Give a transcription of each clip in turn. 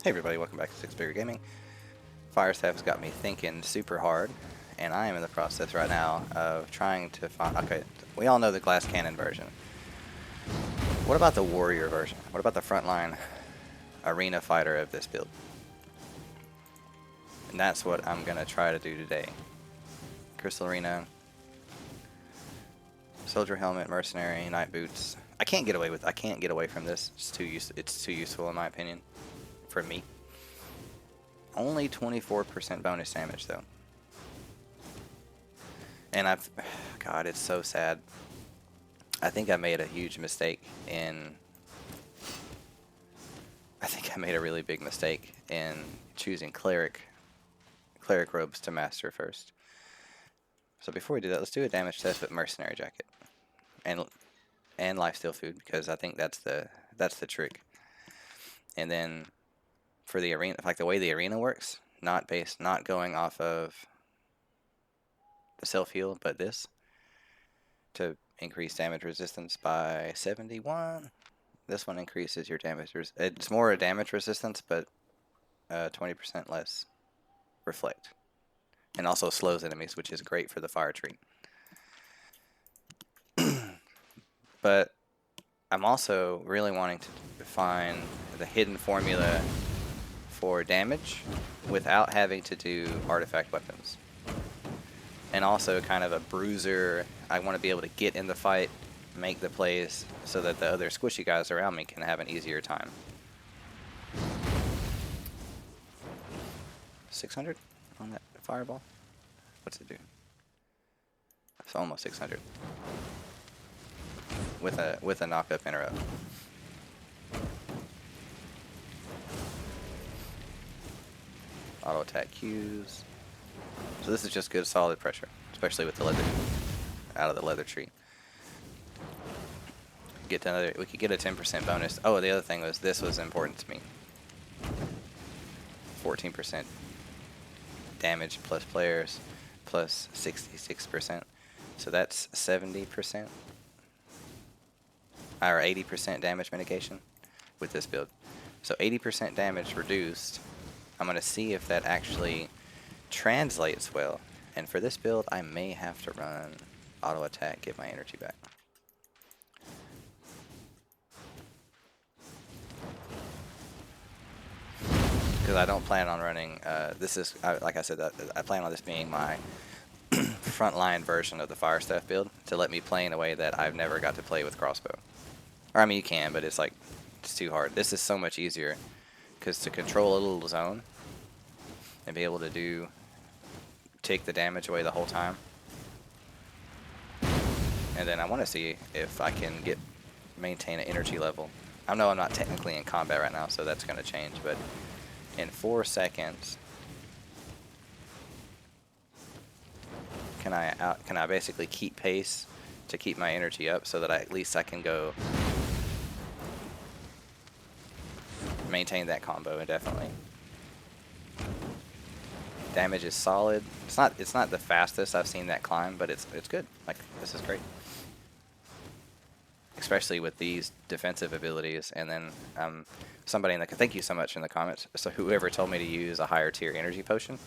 Hey everybody, welcome back to Six Figure Gaming. Fire Staff has got me thinking super hard, and I am in the process right now of trying to find... Okay, we all know the glass cannon version. What about the warrior version? What about the frontline arena fighter of this build? And that's what I'm going to try to do today. Crystal Arena, Soldier Helmet, Mercenary, Knight Boots. I can't get away from this. It's too useful in my opinion, for me. Only 24% bonus damage though. And God, it's so sad. I think I made a huge mistake in, I think I made a really big mistake in choosing cleric robes to master first. So before we do that, let's do a damage test with mercenary jacket and lifesteal food, because I think that's the trick. And then for the arena, like the way the arena works, not going off of the self heal, but this to increase damage resistance by 71. This one increases your damage. It's more a damage resistance, but 20% less reflect, and also slows enemies, which is great for the fire tree. But I'm also really wanting to find the hidden formula for damage without having to do artifact weapons. And also kind of a bruiser. I want to be able to get in the fight, make the plays, so that the other squishy guys around me can have an easier time. 600 on that fireball? What's it do? It's almost 600. With a knock-up interrupt. Auto attack Qs. So this is just good solid pressure, especially with the leather out of the leather tree. We could get a 10% bonus. Oh, the other thing was, this was important to me. 14% damage plus players plus 66%. So that's 70%. Or 80% damage mitigation with this build. So 80% damage reduced. I'm going to see if that actually translates well. And for this build, I may have to run auto attack, get my energy back. Because I don't plan on running, like I said, I plan on this being my frontline version of the Fire Staff build, to let me play in a way that I've never got to play with crossbow. Or I mean, you can, but it's too hard. This is so much easier, because to control a little zone and be able to take the damage away the whole time. And then I want to see if I can maintain an energy level. I know I'm not technically in combat right now, so that's going to change, but in 4 seconds, can I basically keep pace to keep my energy up, so that at least I can go maintain that combo indefinitely. Damage is solid. It's not the fastest I've seen that climb, but it's good. Like, this is great. Especially with these defensive abilities. And then somebody thank you so much in the comments. So whoever told me to use a higher tier energy potion,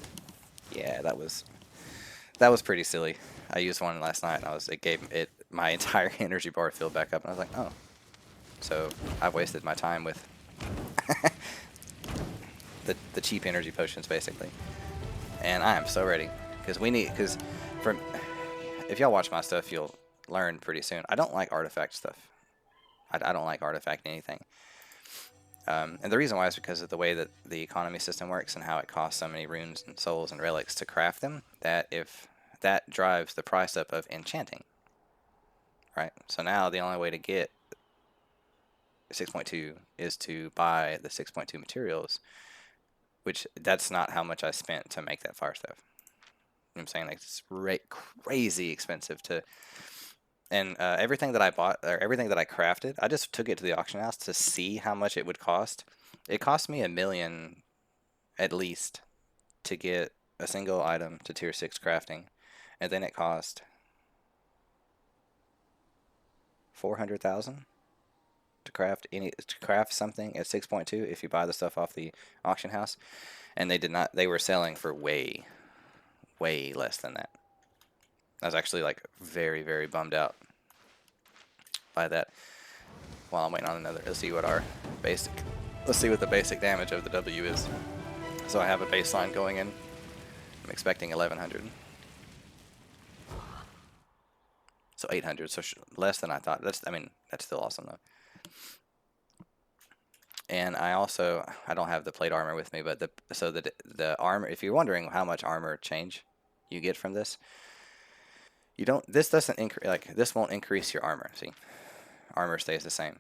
yeah, that was pretty silly. I used one last night, and it gave my entire energy bar filled back up, and I was like, oh, so I've wasted my time with the cheap energy potions basically. And I am so ready, because if y'all watch my stuff, you'll learn pretty soon. I don't like artifact stuff. I don't like artifact anything. And the reason why is because of the way that the economy system works and how it costs so many runes and souls and relics to craft them, that drives the price up of enchanting. Right? So now the only way to get 6.2 is to buy the 6.2 materials, which that's not how much I spent to make that fire stuff. You know what I'm saying? Like, it's crazy expensive to... And everything that I bought, or everything that I crafted, I just took it to the auction house to see how much it would cost. It cost me $1 million at least to get a single item to tier 6 crafting. And then it cost 400,000 to craft something at 6.2 if you buy the stuff off the auction house, and they did not. They were selling for way less than that. I was actually like very bummed out by that. While I'm waiting on another, let's see what our basic. Let's see what the basic damage of the W is. So I have a baseline going in. I'm expecting 1100. So 800, so less than I thought. I mean, that's still awesome though. And I don't have the plate armor with me, but the armor, if you're wondering how much armor change you get from this, this doesn't increase, like, this won't increase your armor, see? Armor stays the same.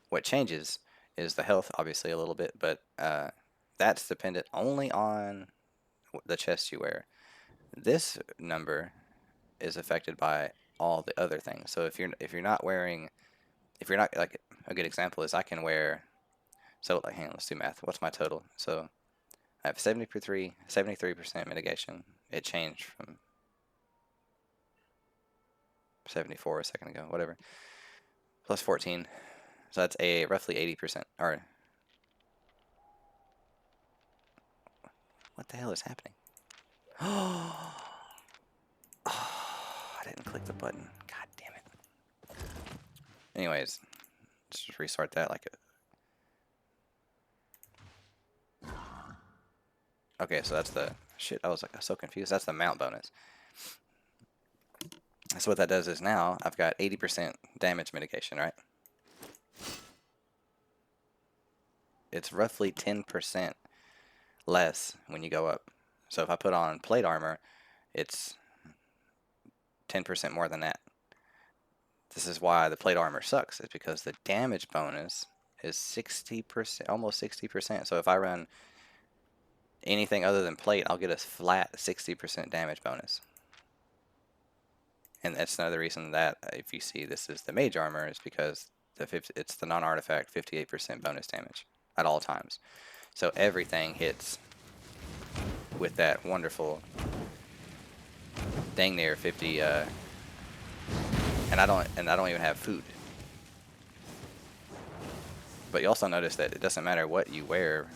What changes is the health, obviously, a little bit, but that's dependent only on the chest you wear. This number is affected by all the other things. So if you're not like, a good example is I can wear, so like, hang on, let's do math. What's my total? So I have 73% mitigation. It changed from 74 a second ago, whatever. Plus 14. So that's a roughly 80%. Or what the hell is happening? Oh, I didn't click the button. God damn it. Anyways, let's just restart that like a... Okay, so that's the... Shit, I was like so confused. That's the mount bonus. So what that does is now I've got 80% damage mitigation, right? It's roughly 10% less when you go up. So if I put on plate armor, it's 10% more than that. This is why the plate armor sucks. It's because the damage bonus is 60%, almost 60%. So if I run anything other than plate, I'll get a flat 60% damage bonus. And that's another reason that if you see this is the mage armor, is because it's the non-artifact 58% bonus damage at all times. So everything hits with that wonderful dang near 50, and I don't even have food. But you also notice that it doesn't matter what you wear.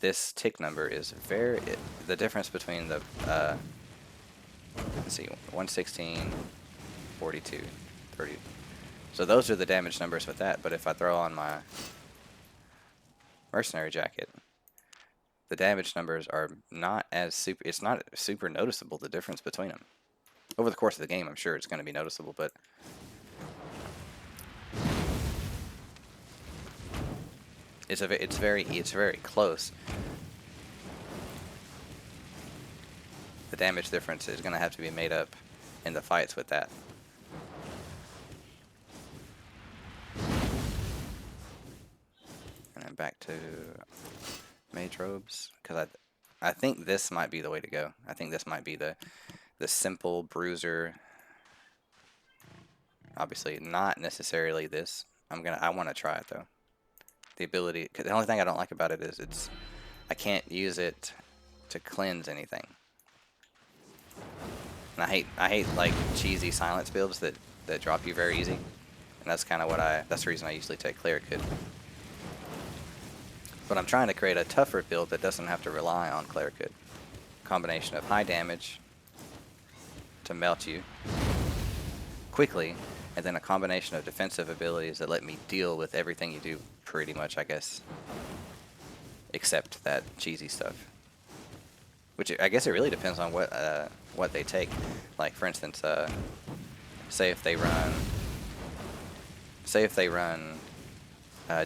This tick number is the difference between the let's see, 116, 42, 30. So those are the damage numbers with that. But if I throw on my mercenary jacket, the damage numbers are not as super. It's not super noticeable, the difference between them. Over the course of the game, I'm sure it's going to be noticeable, but it's very close. The damage difference is going to have to be made up in the fights with that. And then back to mage robes, because I think this might be the way to go. I think this might be the simple bruiser. Obviously, not necessarily this. I want to try it though. The ability, cause the only thing I don't like about it is I can't use it to cleanse anything. And I hate like cheesy silence builds that drop you very easy. And that's kind of that's the reason I usually take Cleric Hood. But I'm trying to create a tougher build that doesn't have to rely on Cleric Hood. Combination of high damage to melt you quickly, and then a combination of defensive abilities that let me deal with everything you do pretty much, I guess, except that cheesy stuff. Which I guess it really depends on what they take. Like, for instance, say if they run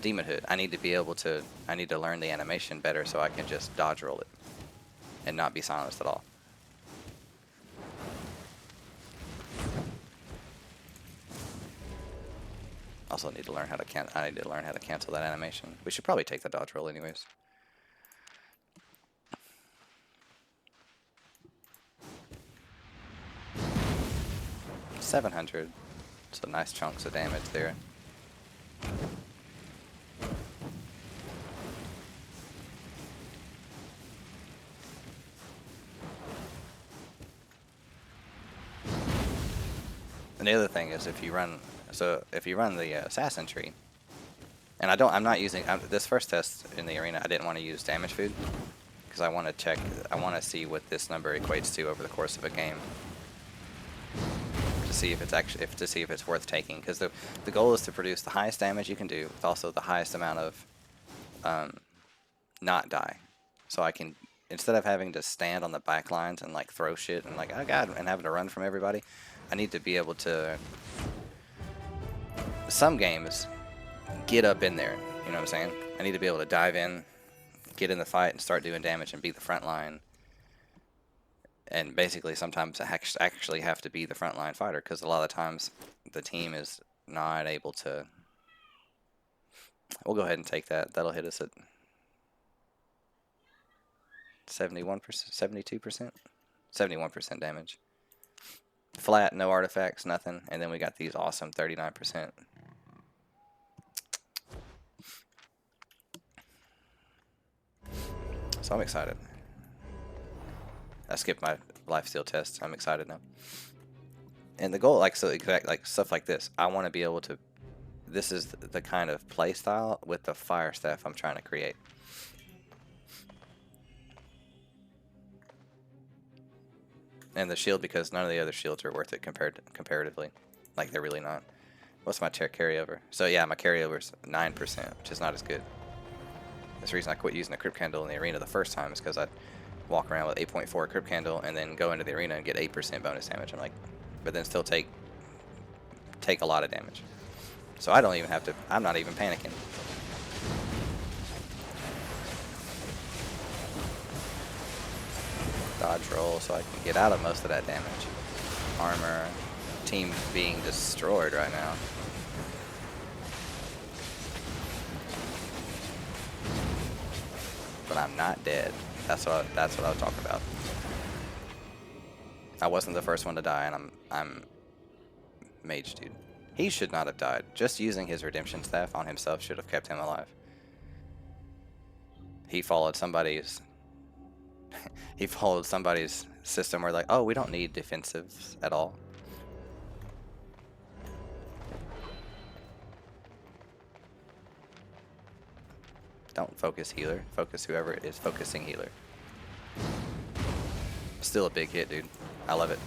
Demon Hood, I need to learn the animation better so I can just dodge roll it and not be silenced at all. Also need to learn how to cancel that animation. We should probably take the dodge roll anyways. $700. So nice chunks of damage there. And the other thing is, if you run So if you run the assassin tree, and I'm not using this first test in the arena. I didn't want to use damage food because I want to check. I want to see what this number equates to over the course of a game to see if it's actually to see if it's worth taking. Because the goal is to produce the highest damage you can do with also the highest amount of not die. So I can, instead of having to stand on the back lines and like throw shit and like, oh god, and having to run from everybody, I need to be able to, some games, get up in there, you know what I'm saying? I need to be able to dive in, get in the fight and start doing damage and be the front line. And basically sometimes I actually have to be the frontline fighter because a lot of the times the team is not able to. We'll go ahead and take that. That'll hit us at 71%, 72%, 71% damage. Flat, no artifacts, nothing. And then we got these awesome 39%. So I'm excited. I skipped my lifesteal test. I'm excited now. And the goal, like, so exact, like stuff like this, I want to be able to. This is the kind of play style with the fire staff I'm trying to create. And the shield, because none of the other shields are worth it comparatively. Like, they're really not. What's my carryover? So yeah, my carryover is 9%, which is not as good. That's the reason I quit using the crypt candle in the arena the first time, is because I'd walk around with 8.4 crypt candle and then go into the arena and get 8% bonus damage. I'm like, but then still take a lot of damage. So I don't even have to, I'm not even panicking. Dodge roll so I can get out of most of that damage. Armor. Team being destroyed right now. But I'm not dead. That's what I was talking about. I wasn't the first one to die, and I'm mage dude. He should not have died. Just using his redemption staff on himself should have kept him alive. He followed somebody's he followed somebody's system where like, oh, we don't need defensives at all. Don't focus healer. Focus whoever is focusing healer. Still a big hit, dude. I love it.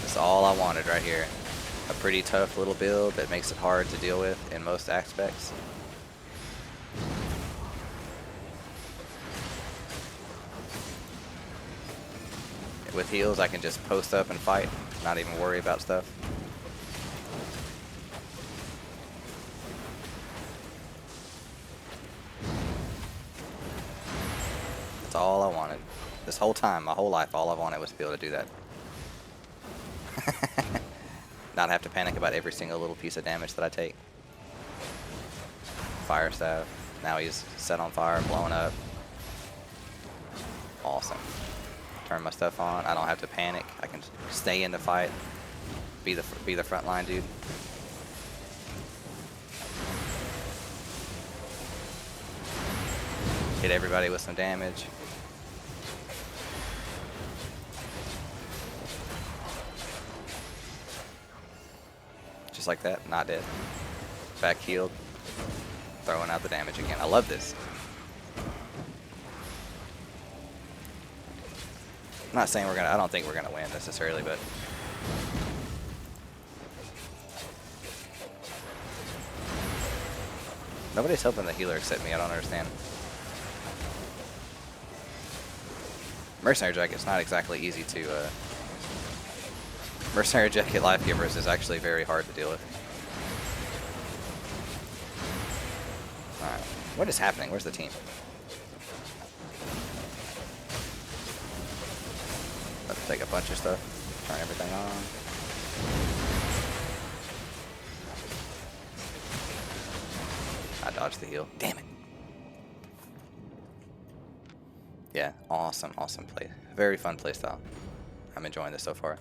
That's all I wanted right here. A pretty tough little build that makes it hard to deal with in most aspects. With heals, I can just post up and fight, not even worry about stuff. That's all I wanted. This whole time, my whole life, all I wanted was to be able to do that. Not have to panic about every single little piece of damage that I take. Fire staff. Now he's set on fire, blown up. Awesome. Turn my stuff on. I don't have to panic. I can stay in the fight. Be the front line dude. Hit everybody with some damage. Just like that, not dead. Back healed. Throwing out the damage again. I love this. I'm not saying I don't think we're gonna win necessarily, but nobody's helping the healer except me. I don't understand. Mercenary Jacket's not exactly easy to Mercenary Jacket Life Givers is actually very hard to deal with. Alright. What is happening? Where's the team? Let's take a bunch of stuff. Turn everything on. I dodged the heal. Damn it. Yeah, awesome play. Very fun play style. I'm enjoying this so far.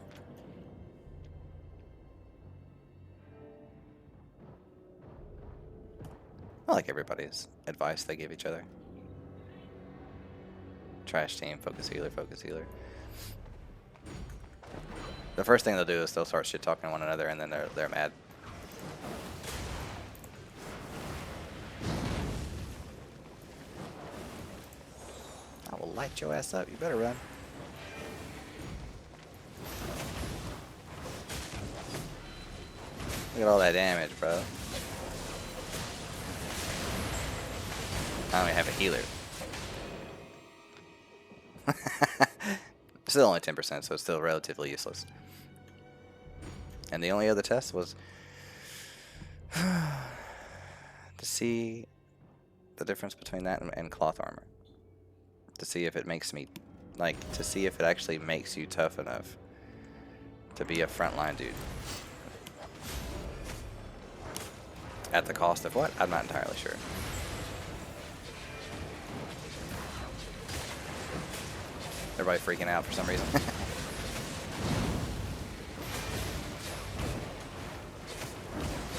I like everybody's advice they give each other. Trash team, focus healer, focus healer. The first thing they'll do is they'll start shit talking to one another, and then they're mad. I will light your ass up. You better run. Look at all that damage, bro. I only have a healer. Still only 10%, so it's still relatively useless. And the only other test was to see the difference between that and cloth armor. To see if it makes me, like, to see if it actually makes you tough enough to be a frontline dude. At the cost of what? I'm not entirely sure. Everybody freaking out for some reason.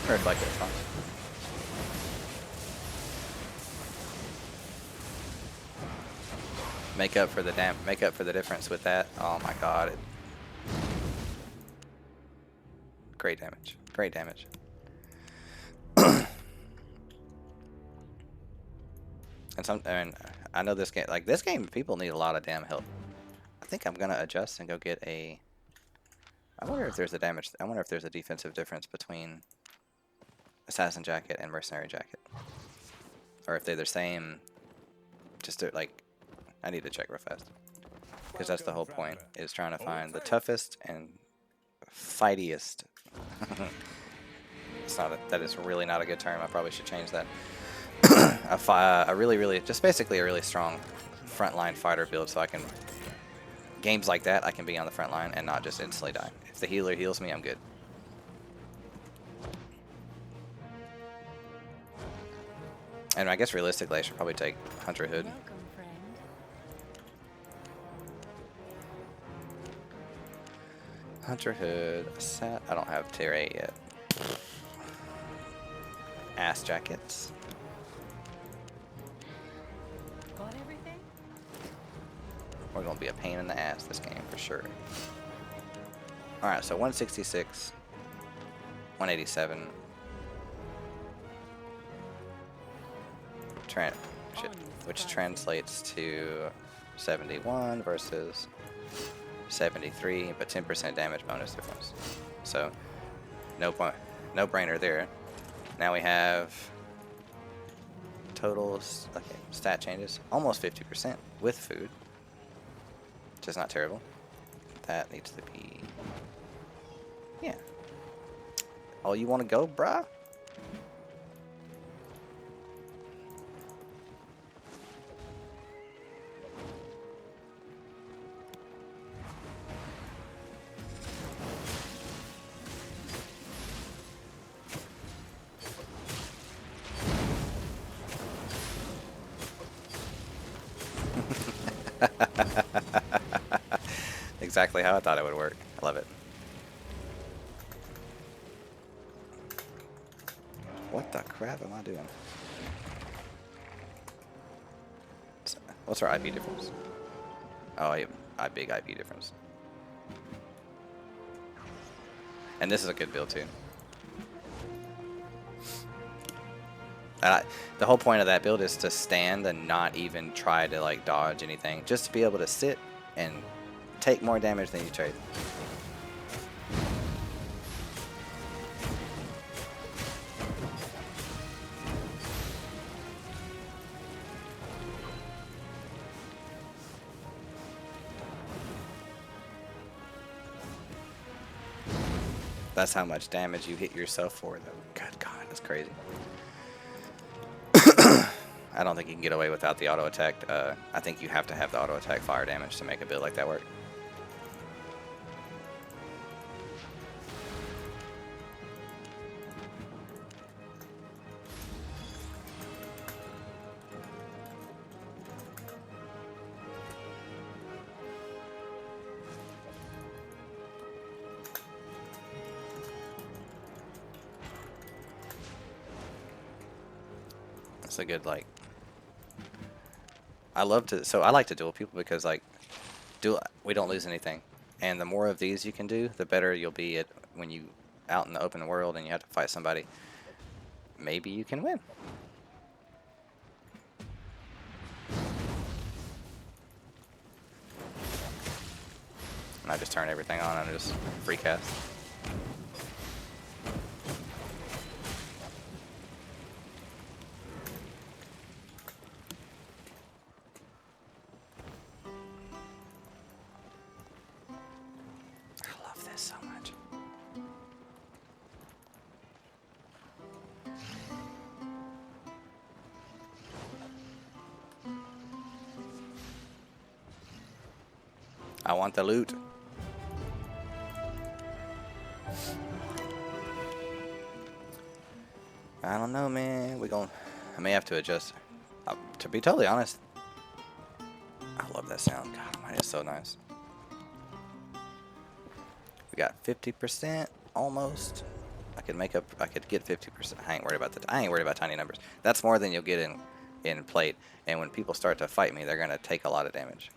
Reflect it, it's fine. Make up for the difference with that. Oh my god. Great damage. Great damage. I know this game, people need a lot of damn help. I think I'm gonna adjust and go get a. I wonder if there's a defensive difference between Assassin Jacket and Mercenary Jacket, or if they're the same. I need to check real fast, because that's the whole point, is trying to find the toughest and fightiest. That is really not a good term. I probably should change that. Basically a really strong frontline fighter build, so I can, games like that, I can be on the front line and not just instantly die. If the healer heals me, I'm good. And I guess realistically, I should probably take Hunter Hood. Hunter Hood, I don't have tier 8 yet. Ass jackets. Got everything? We're gonna be a pain in the ass this game for sure. Alright, so 166, 187. Which translates to 71 versus 73, but 10% damage bonus difference. So no brainer there. Now we have totals, okay, stat changes, almost 50% with food, which is not terrible. That needs to be, yeah. Oh, you want to go, bruh? Exactly how I thought it would work. I love it. What the crap am I doing? What's our IP difference? Oh, a big IP difference. And this is a good build too. The whole point of that build is to stand and not even try to like dodge anything. Just to be able to sit and take more damage than you trade. That's how much damage you hit yourself for, though. Good God, that's crazy. I don't think you can get away without the auto attack. I think you have to have the auto attack fire damage to make a build like that work. It's a good, like, I like to duel people because, like, we don't lose anything, And the more of these you can do, the better you'll be at when you out in the open world and you have to fight somebody. Maybe you can win. And I just turn everything on and just free cast. I love this so much. I want the loot. I don't know, man. I may have to adjust. To be totally honest, I love that sound. God, mine is so nice. We got 50% almost. I could get 50%. I ain't worried about tiny numbers. That's more than you'll get in plate. And when people start to fight me, they're gonna take a lot of damage.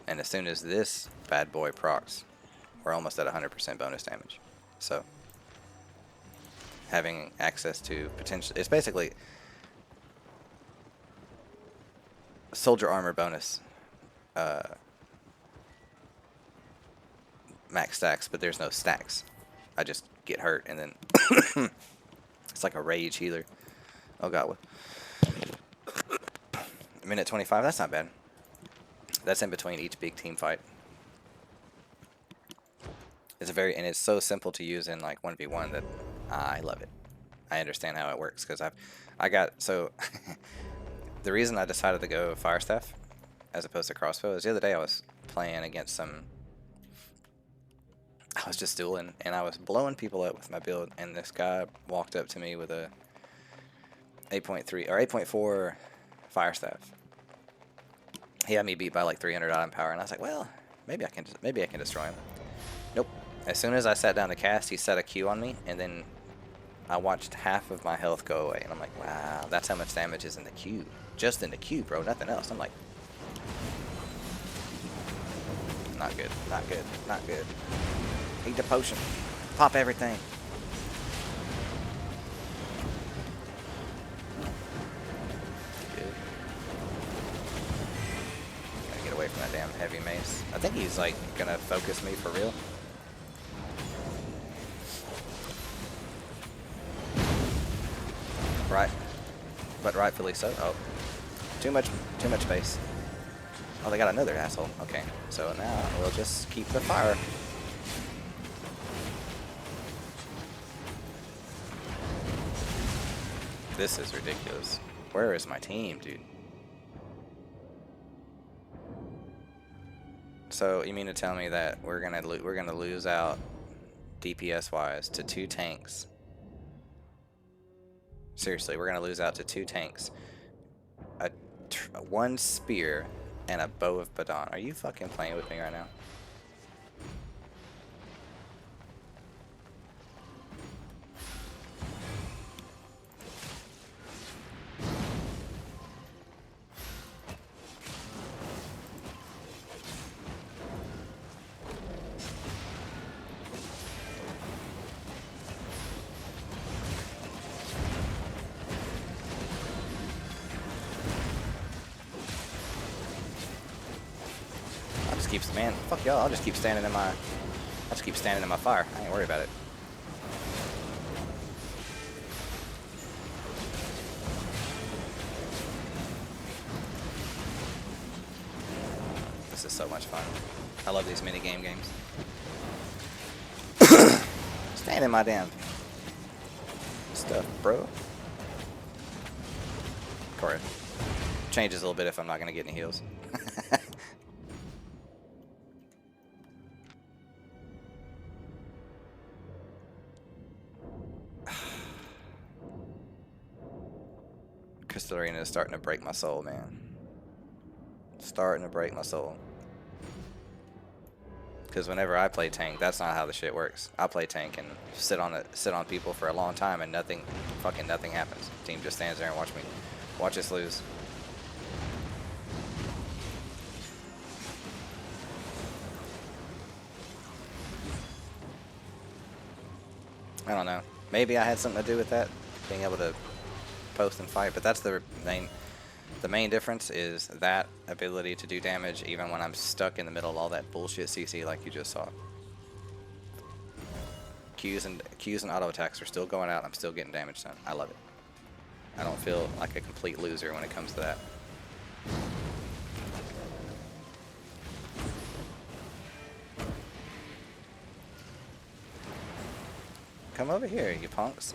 And as soon as this bad boy procs, we're almost at 100% bonus damage. So having access to it's basically soldier armor bonus max stacks, but there's no stacks. I just get hurt and then it's like a rage healer. Oh god, what? Minute 25, that's not bad. That's in between each big team fight. It's so simple to use in like 1v1 that I love it. I understand how it works because the reason I decided to go fire staff as opposed to crossbow is the other day I was playing against I was just dueling and I was blowing people up with my build, and this guy walked up to me with a 8.3 or 8.4 fire staff. He had me beat by like 300 item power, and I was like, well, maybe I can destroy him. Nope. As soon as I sat down to cast, he set a Q on me, and then I watched half of my health go away, and I'm like, wow, that's how much damage is in the Q. Just in the Q, bro, nothing else. I'm like, not good, not good, not good. Eat the potion. Pop everything. Good. Gotta get away from that damn heavy mace. I think he's like gonna focus me for real. Right. But rightfully so. Oh. Too much space. Oh, they got another asshole. Okay. So now we'll just keep the fire. This is ridiculous. Where is my team, dude? So you mean to tell me that we're gonna lose out DPS wise to 2 tanks? Seriously, we're gonna lose out to 2 tanks, one spear, and a bow of Badon. Are you fucking playing with me right now? Man, fuck y'all. I'll just keep standing in my fire. I ain't worried about it. This is so much fun. I love these mini games. Stand in my damn stuff, bro. Correct. Changes a little bit if I'm not gonna get any heals. Crystal Arena is starting to break my soul, man. Starting to break my soul. Because whenever I play tank, that's not how the shit works. I play tank and sit on people for a long time and fucking nothing happens. Team just stands there and watch us lose. I don't know. Maybe I had something to do with that, being able to post and fight, but that's the main difference is that ability to do damage even when I'm stuck in the middle of all that bullshit CC like you just saw. Qs and auto attacks are still going out. I'm still getting damage done. I love it. I don't feel like a complete loser when it comes to that. Come over here, you punks.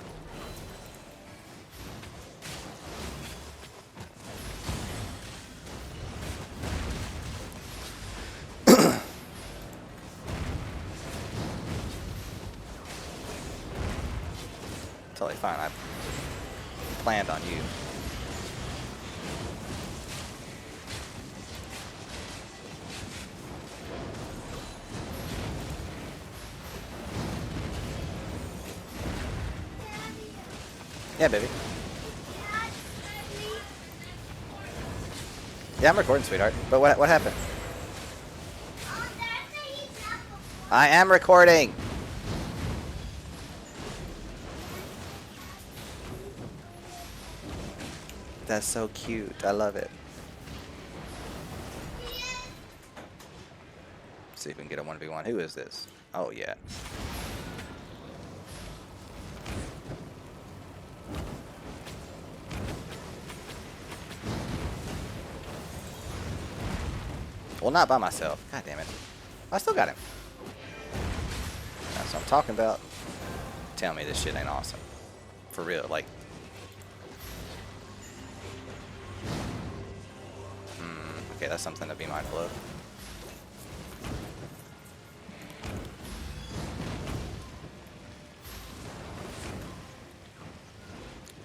Totally fine. I planned on you. Yeah, baby. Yeah, I'm recording, sweetheart. But what happened? I am recording. That's so cute. I love it. See if we can get a 1v1. Who is this? Oh, yeah. Well, not by myself. God damn it. I still got him. That's what I'm talking about. Tell me this shit ain't awesome. For real, like. Okay, that's something to be mindful of.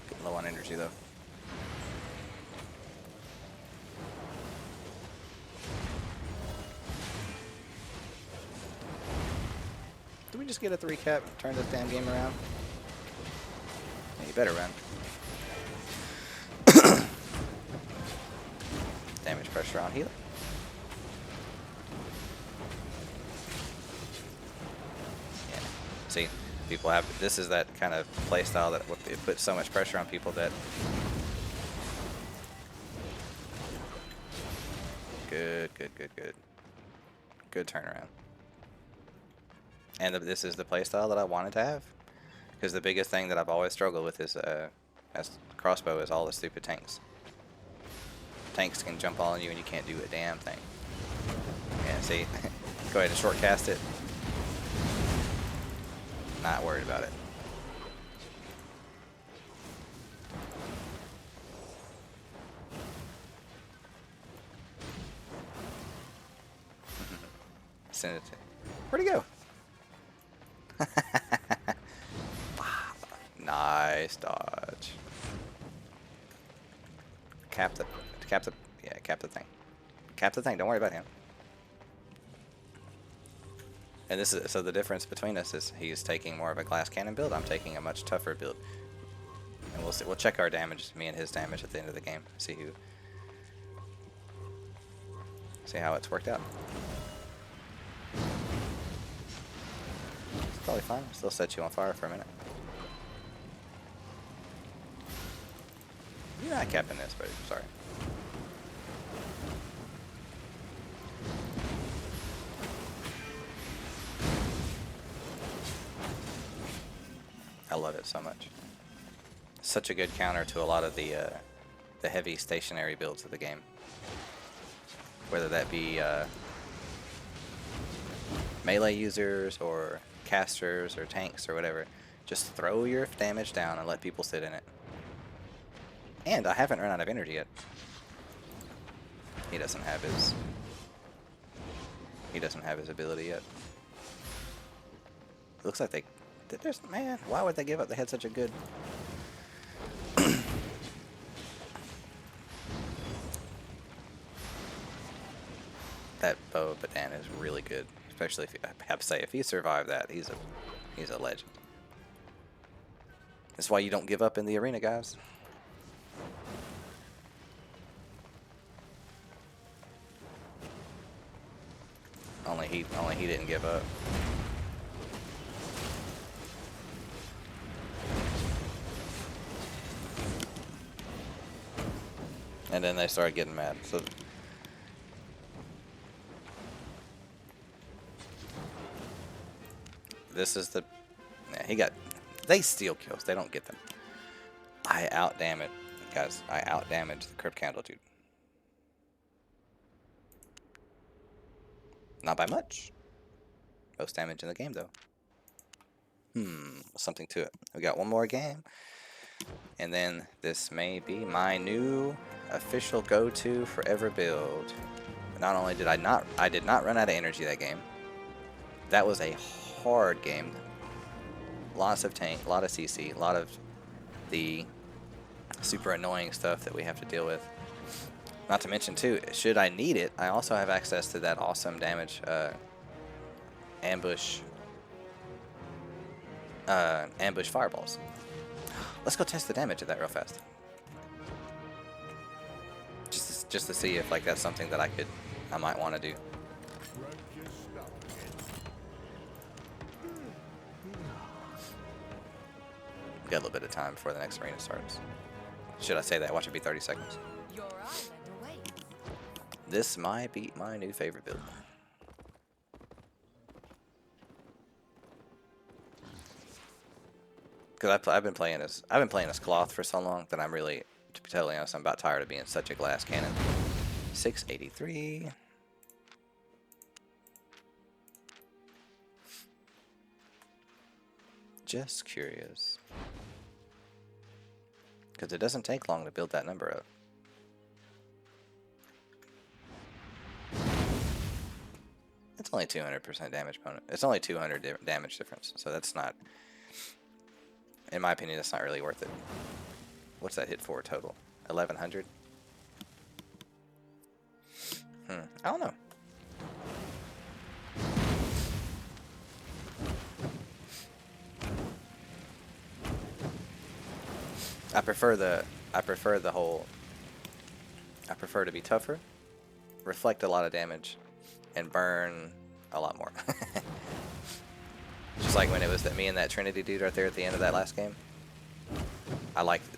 Getting low on energy, though. Did we just get a 3-cap? Turn this damn game around? Yeah, you better run. Damage pressure on healer. Yeah. See, people have. This is that kind of play style that it puts so much pressure on people that. Good, good, good, good. Good turnaround. And this is the playstyle that I wanted to have. Because the biggest thing that I've always struggled with is, as crossbow, is all the stupid tanks. Tanks can jump on you and you can't do a damn thing. Yeah, see? Go ahead and short cast it. Not worried about it. Send it to. Where'd he go? Nice dodge. Cap the thing. Cap the thing, don't worry about him. And this is, so the difference between us is he's taking more of a glass cannon build, I'm taking a much tougher build. And we'll see, we'll check our damage, me and his damage at the end of the game. See how it's worked out. It's probably fine. I'll still set you on fire for a minute. You're not capping this, but sorry. I love it so much. Such a good counter to a lot of the heavy stationary builds of the game. Whether that be melee users or casters or tanks or whatever. Just throw your damage down and let people sit in it. And I haven't run out of energy yet. He doesn't have his ability yet. It looks like man, why would they give up? They had such a good that bow of Badan is really good. Especially if I have to say if he survived that, he's a legend. That's why you don't give up in the arena, guys. Only he didn't give up. And then they started getting mad. So this is the... Yeah, he got... They steal kills. They don't get them. I out-damage... Guys, I out-damage the Crypt Candle, dude. Not by much. Most damage in the game, though. Something to it. We got one more game. And then this may be my new official go-to forever build. Not only did I did not run out of energy that game. That was a hard game. Lots of tank, a lot of CC, a lot of the super annoying stuff that we have to deal with. Not to mention too, should I need it, I also have access to that awesome damage ambush fireballs. Let's go test the damage of that real fast. Just to see if like that's something that I might want to do. Got a little bit of time before the next arena starts. Should I say that? Watch it be 30 seconds. Your island awaits. This might be my new favorite build. Because I've been playing as cloth for so long that I'm really, to be totally honest, I'm about tired of being such a glass cannon. 683. Just curious. Because it doesn't take long to build that number up. It's only 200% damage bonus. It's only 200 damage difference, so that's not... In my opinion, that's not really worth it. What's that hit for total? 1100? I don't know. I prefer to be tougher, reflect a lot of damage, and burn a lot more. Just like when it was me and that Trinity dude right there at the end of that last game.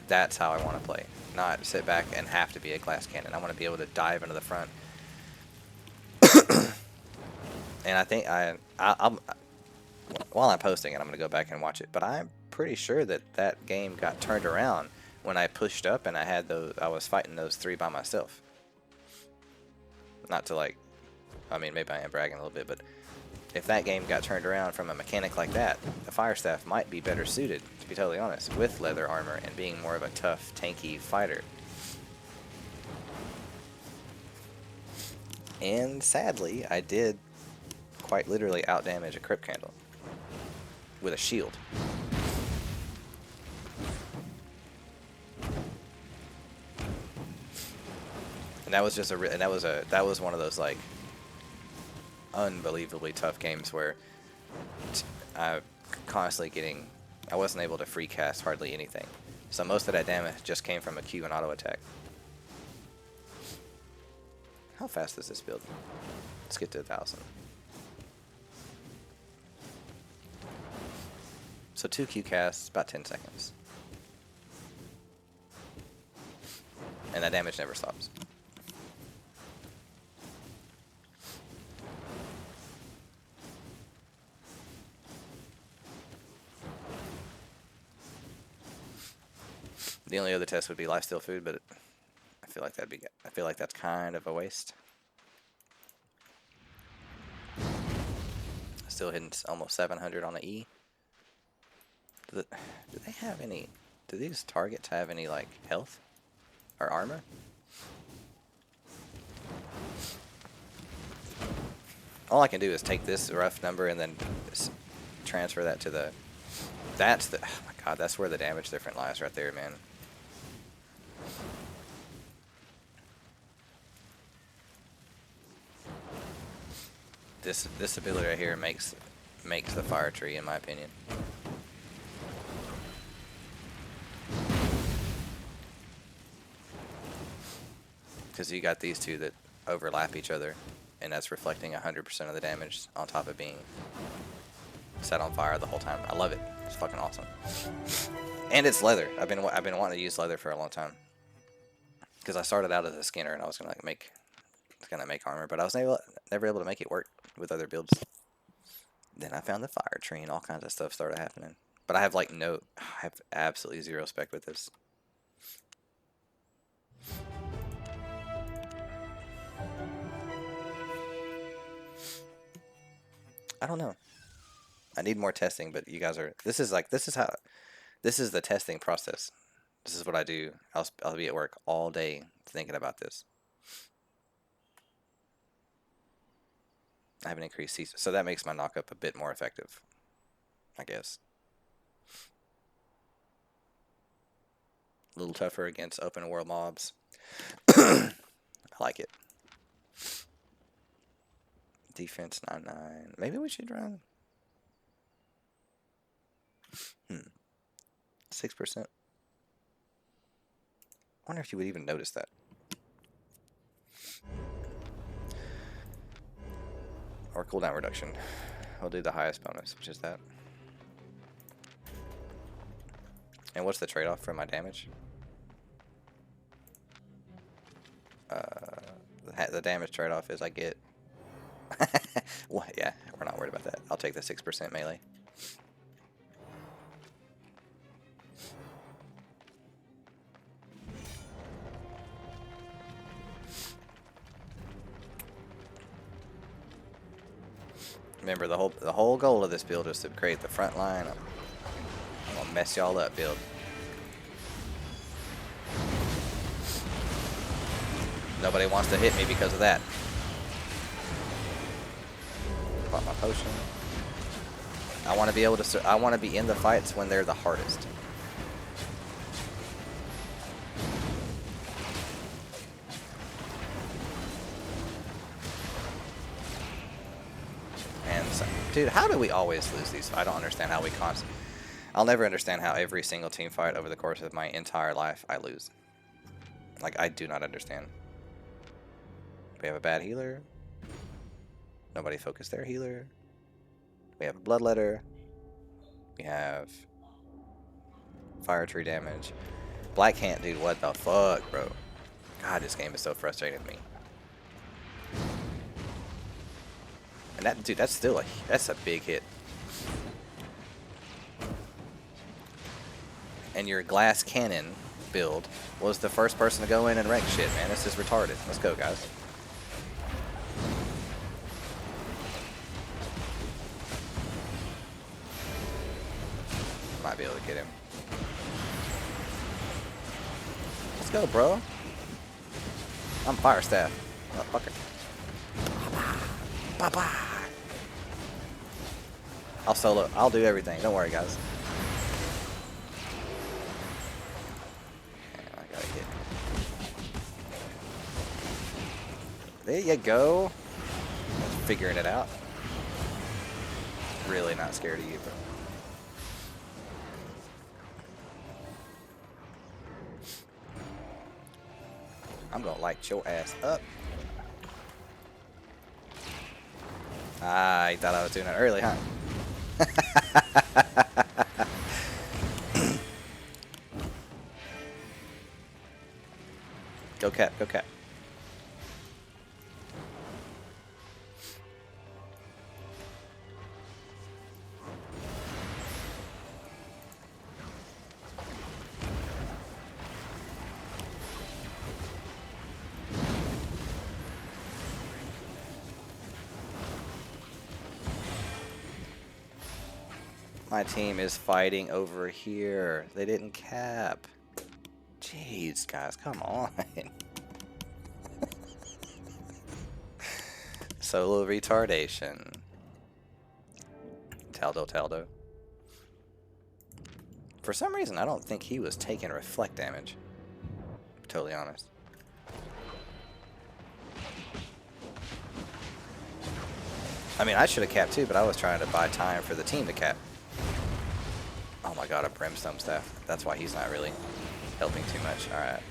That's how I want to play. Not sit back and have to be a glass cannon. I want to be able to dive into the front. And I think while I'm posting it, I'm going to go back and watch it. But I'm pretty sure that game got turned around when I pushed up and I was fighting those three by myself. Not to like, I mean, maybe I am bragging a little bit, but if that game got turned around from a mechanic like that, the Fire Staff might be better suited, to be totally honest, with leather armor and being more of a tough, tanky fighter. And sadly, I did quite literally outdamage a Crypt Candle with a shield. And that was just that was one of those like unbelievably tough games where I wasn't able to free cast hardly anything. So most of that damage just came from a Q and auto attack. How fast is this build? Let's get to 1,000. So 2 Q casts, about 10 seconds. And that damage never stops. The only other test would be lifesteal food, but I feel like that's kind of a waste. Still hitting almost 700 on the E. Do they have any? Do these targets have any like health or armor? All I can do is take this rough number and then transfer that to the. Oh my god, that's where the damage difference lies right there, man. This ability right here makes the fire tree, in my opinion. Because you got these two that overlap each other, and that's reflecting 100% of the damage on top of being set on fire the whole time. I love it. It's fucking awesome. And it's leather. I've been wanting to use leather for a long time. Because I started out as a skinner and I was gonna like make armor, but I was never able to make it work with other builds. Then I found the fire tree and all kinds of stuff started happening. But I have like I have absolutely zero spec with this. I don't know. I need more testing, but you guys are. This is the testing process. This is what I do. I'll be at work all day thinking about this. I have an increased C, so that makes my knockup a bit more effective, I guess. A little tougher against open world mobs. I like it. Defense 9-9. Maybe we should run 6%. I wonder if you would even notice that. Or cooldown reduction. We'll do the highest bonus, which is that. And what's the trade-off for my damage? The damage trade-off is I get... well, yeah, we're not worried about that. I'll take the 6% melee. Remember, the whole goal of this build is to create the front line. I'm gonna mess y'all up, build. Nobody wants to hit me because of that. Pop my potion. I want to be able to. I want to be in the fights when they're the hardest. And so, dude, how do we always lose these? I don't understand how we constantly. I'll never understand how every single team fight over the course of my entire life I lose. Like, I do not understand. We have a bad healer. Nobody focused their healer. We have a bloodletter. We have fire tree damage. Black can't, dude. What the fuck, bro? God, this game is so frustrating to me. And that, dude, that's a big hit. And your glass cannon build was the first person to go in and wreck shit, man. This is retarded. Let's go, guys. Might be able to get him. Let's go, bro. I'm fire staff. Motherfucker. Bye-bye. I'll solo. I'll do everything. Don't worry, guys. I gotta get. There you go. Figuring it out. Really not scared of you, bro. I'm gonna light your ass up. Ah, you thought I was doing it early, huh? Go Cap, go Cap. My team is fighting over here. They didn't cap. Jeez, guys, come on. Solo retardation. Taldo. For some reason, I don't think he was taking reflect damage. Totally honest. I mean, I should have capped too, but I was trying to buy time for the team to cap. Oh my god, a brimstone staff. That's why he's not really helping too much. Alright.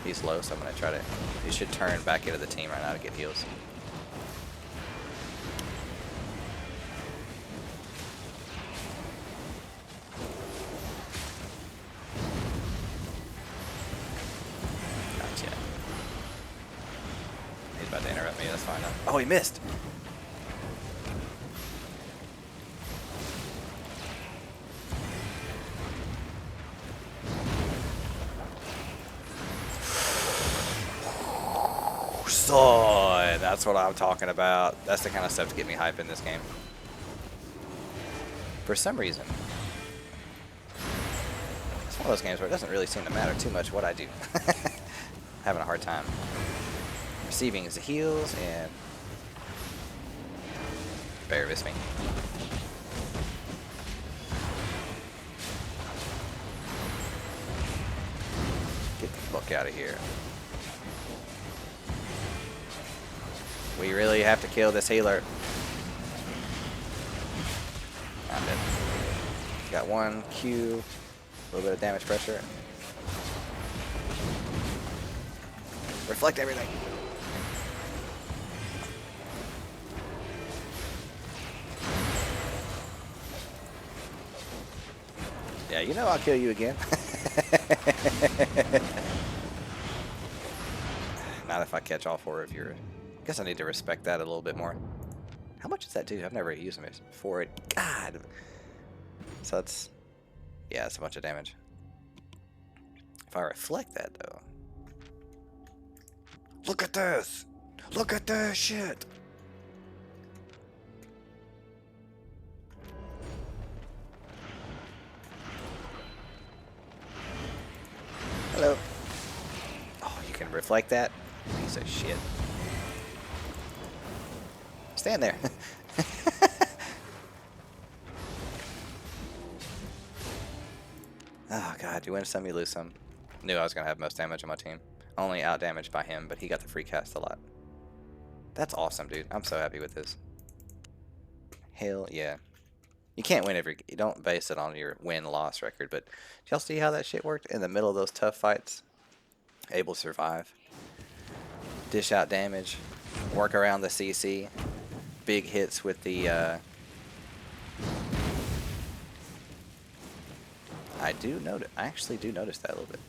He's low, so I'm gonna try to... He should turn back into the team right now to get heals. about to interrupt me. That's fine. Oh, he missed. So that's what I'm talking about. That's the kind of stuff to get me hype in this game. For some reason, it's one of those games where it doesn't really seem to matter too much what I do. Having a hard time receiving his heals and bear with me. Get the fuck out of here. We really have to kill this healer. I'm dead. Got one Q, a little bit of damage pressure. Reflect everything. Yeah, you know I'll kill you again. Not if I catch all four of your... I guess I need to respect that a little bit more. How much does that do? I've never used them before. God. So it's... Yeah, it's a bunch of damage. If I reflect that, though... Look at this! Look at this shit! Hello. Oh, you can reflect that? Piece of shit. Stand there. Oh god, you win some, you lose some. Knew I was gonna have most damage on my team. Only out damaged by him, but he got the free cast a lot. That's awesome, dude. I'm so happy with this. Hell yeah. You can't win every... You don't base it on your win-loss record, but did y'all see how that shit worked? In the middle of those tough fights, able to survive. Dish out damage. Work around the CC. Big hits with the... I actually do notice that a little bit.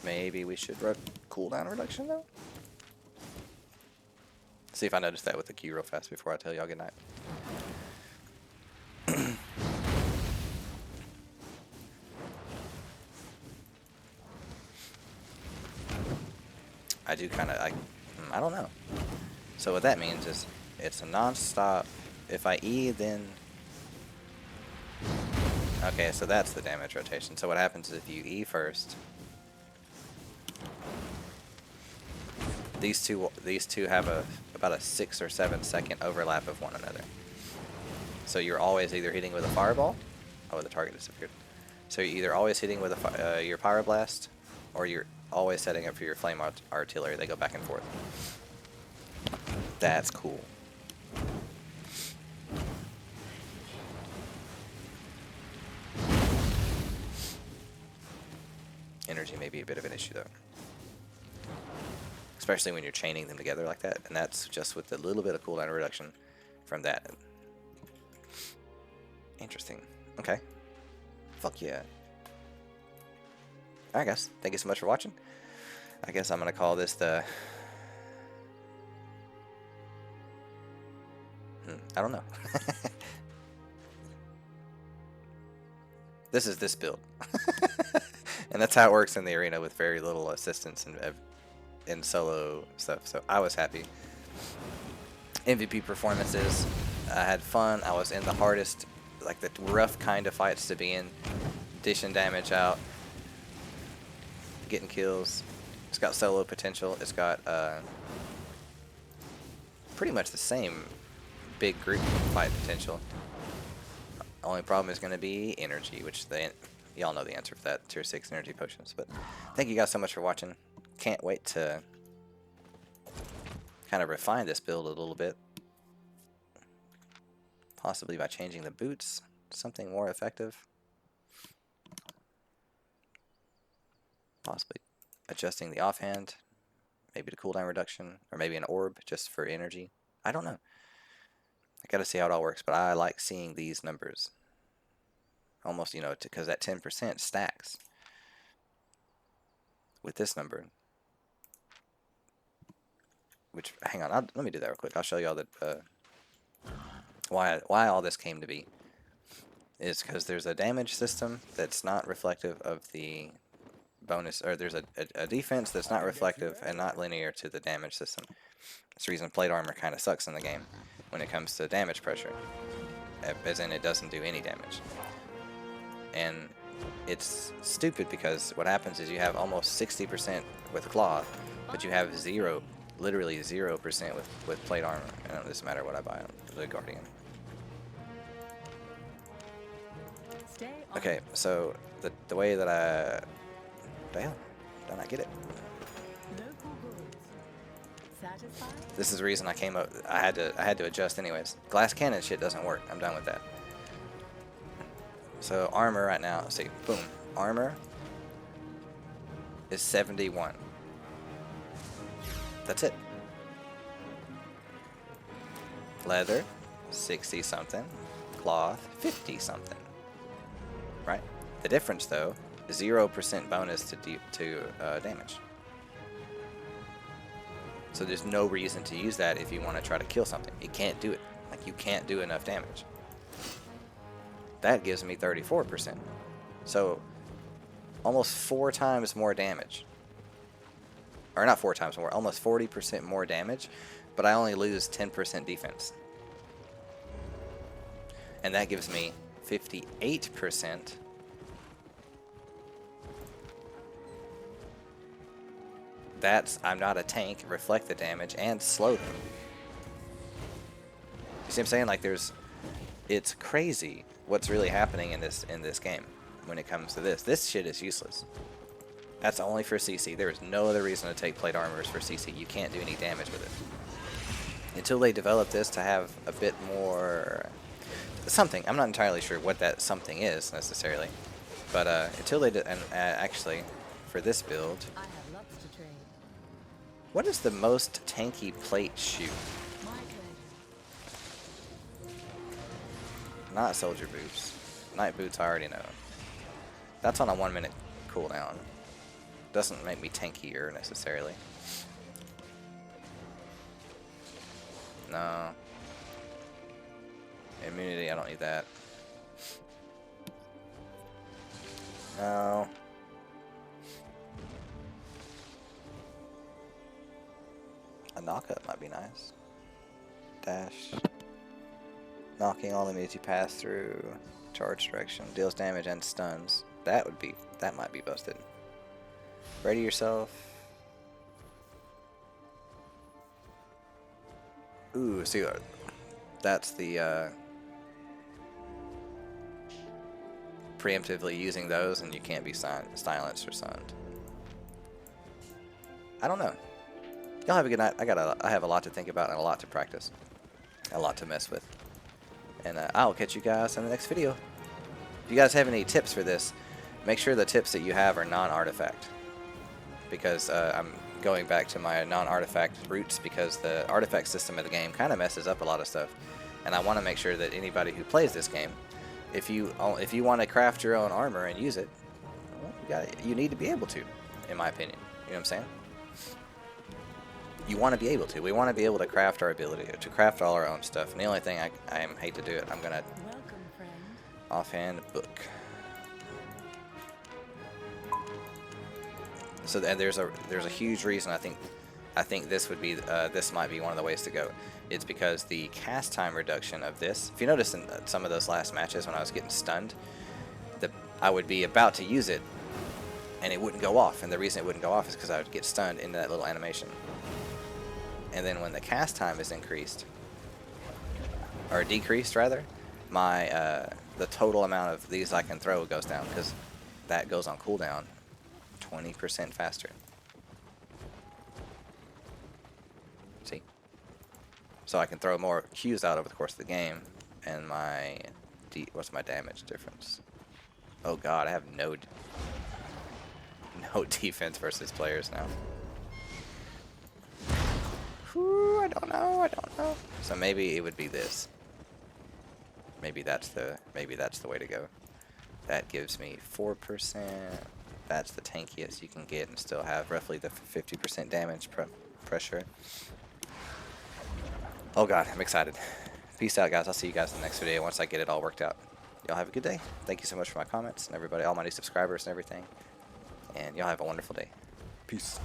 Maybe we should run cooldown reduction though. See if I notice that with the Q real fast before I tell y'all good night. I do kind of I don't know. So what that means is it's a non-stop. If I E, then okay. So that's the damage rotation. So what happens is if you E first. These two have about a 6 or 7 second overlap of one another. So you're always either hitting with a fireball. Oh, the target disappeared. So you're either always hitting with your pyroblast, or you're always setting up for your flame artillery. They go back and forth. That's cool. Energy may be a bit of an issue though. Especially when you're chaining them together like that, and that's just with a little bit of cooldown reduction from that. Interesting. Okay. Fuck yeah. Alright guys, thank you so much for watching. I guess I'm gonna call this the... I don't know. This is this build. And that's how it works in the arena with very little assistance and in solo stuff, so I was happy. MVP performances, I had fun. I was in the hardest, like the rough kind of fights to be in, dishing damage out, getting kills. It's got solo potential. It's got pretty much the same big group fight potential. Only problem is going to be energy, which y'all know the answer for that, tier 6 energy potions. But thank you guys so much for watching. Can't wait to kind of refine this build a little bit. Possibly by changing the boots to something more effective. Possibly adjusting the offhand, maybe to cooldown reduction, or maybe an orb just for energy. I don't know. I gotta see how it all works, but I like seeing these numbers. Almost, you know, because that 10% stacks. with this number, which, hang on, let me do that real quick. I'll show you all the why all this came to be. Is because there's a damage system that's not reflective of the bonus, or there's a defense that's not reflective and not linear to the damage system. That's the reason plate armor kind of sucks in the game when it comes to damage pressure, as in it doesn't do any damage. And it's stupid because what happens is you have almost 60% with cloth, but you have literally 0% with plate armor. And it doesn't matter what I buy on the Guardian. Okay, so the way that damn, did I not get it? This is the reason I came up. I had to adjust anyways. Glass cannon shit doesn't work. I'm done with that. So armor right now, see, boom, armor is 71. That's it. Leather, 60 something. Cloth, 50 something. Right? The difference though, 0% bonus to damage. So there's no reason to use that if you want to try to kill something. You can't do it. Like, you can't do enough damage. That gives me 34%. So almost 4 times more damage. Or not 4 times more, almost 40% more damage, but I only lose 10% defense. And that gives me 58%. That's, I'm not a tank, reflect the damage, and slow them. You see what I'm saying? Like, it's crazy what's really happening in this game when it comes to this. This shit is useless. That's only for CC. There is no other reason to take plate armors for CC. You can't do any damage with it. Until they develop this to have a bit more something. I'm not entirely sure what that something is necessarily. But until they and actually for this build, what is the most tanky plate shoot? Not soldier boots. Night boots I already know. That's on a 1 minute cooldown. Doesn't make me tankier necessarily. No. Immunity, I don't need that. No. A knockup might be nice. Dash. Knocking all enemies you pass through. Charge direction. Deals damage and stuns. That might be busted. Ready yourself. Ooh, see, that's the preemptively using those, and you can't be silenced or stunned. I don't know. Y'all have a good night. I have a lot to think about and a lot to practice, a lot to mess with, and I'll catch you guys in the next video. If you guys have any tips for this, make sure the tips that you have are non-artifact, because I'm going back to my non-artifact roots, because the artifact system of the game kind of messes up a lot of stuff, and I want to make sure that anybody who plays this game, if you want to craft your own armor and use it, well, you need to be able to, in my opinion. You know what I'm saying? You want to be able to. We want to be able to craft our ability, to craft all our own stuff. And the only thing I hate to do it, I'm gonna offhand book. So and there's a huge reason I think this would be this might be one of the ways to go. It's because the cast time reduction of this. If you notice in some of those last matches when I was getting stunned, I would be about to use it, and it wouldn't go off. And the reason it wouldn't go off is because I would get stunned into that little animation. And then when the cast time is increased, or decreased rather, my the total amount of these I can throw goes down, because that goes on cooldown 20% faster. See? So I can throw more Qs out over the course of the game, and my what's my damage difference? Oh god, I have no defense versus players now. Whew, I don't know. So maybe it would be this. Maybe that's the way to go. That gives me 4%. that's the tankiest you can get and still have roughly the 50% damage pressure. Oh god, I'm excited. Peace out, guys. I'll see you guys in the next video once I get it all worked out. Y'all have a good day. Thank you so much for my comments and everybody, all my new subscribers and everything. And y'all have a wonderful day. Peace.